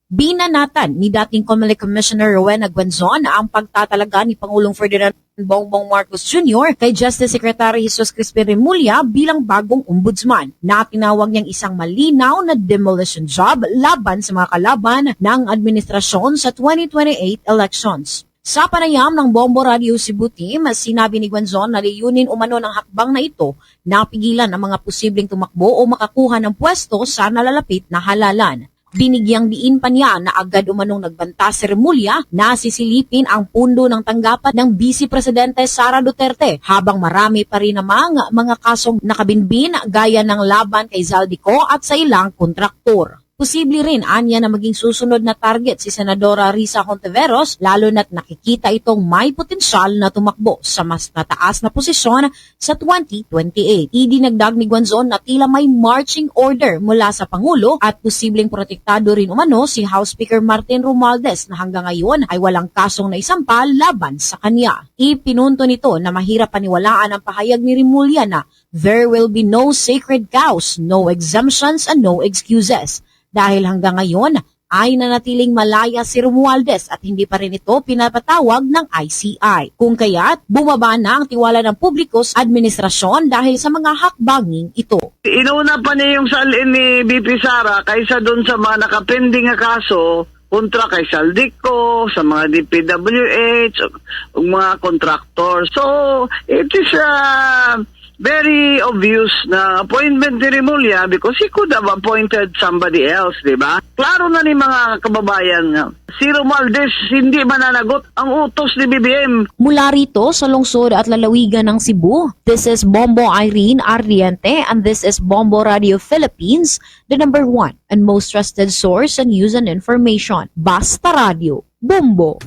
Binanatan ni dating COMELEC Commissioner Rowena Guanzon ang pagtatalaga ni Pangulong Ferdinand Bongbong Marcos Jr. kay Justice Secretary Jesus Crispin Remulla bilang bagong ombudsman na tinawag niyang isang malinaw na demolition job laban sa mga kalaban ng administrasyon sa 2028 elections. Sa panayam ng Bombo Radio Cebu Team, sinabi ni Guanzon na layunin umano ng hakbang na ito na pigilan ang mga posibleng tumakbo o makakuha ng pwesto sa nalalapit na halalan. Binigyang diin pa niya na agad umanong nagbanta si Remulla na sisilipin ang pundo ng tanggapan ng Vice Presidente Sara Duterte habang marami pa rin namang mga kasong nakabinbin gaya ng laban kay Zaldico at sa ilang kontraktor. Posible rin anya na maging susunod na target si Senadora Risa Hontiveros lalo na't nakikita itong may potensyal na tumakbo sa mas mataas na posisyon sa 2028. Idinagdag ni Guanzon na tila may marching order mula sa Pangulo at posibleng protektado rin umano si House Speaker Martin Romualdez na hanggang ngayon ay walang kasong naisampal laban sa kanya. Ipinunto nito na mahirap paniwalaan ang pahayag ni Remulla na there will be no sacred cows, no exemptions and no excuses. Dahil hanggang ngayon ay nanatiling malaya si Romualdez at hindi pa rin ito pinapatawag ng ICI. Kung kaya't bumaba na ang tiwala ng publiko sa administrasyon dahil sa mga hakbanging ito. Inuna pa niya yung salin ni BP Sara kaysa doon sa mga nakapending na kaso kontra kay Saldico, sa mga DPWH, o mga kontraktor. So, it is very obvious na appointment ni Remulla because he could have appointed somebody else, di ba? Klaro na ni mga kababayan nga. Si Romualdez hindi mananagot ang utos ni BBM. Mula rito sa lungsod at lalawigan ng Cebu, this is Bombo Irene Arriente and this is Bombo Radio Philippines, the #1 and most trusted source on news and information. Basta Radio, Bombo!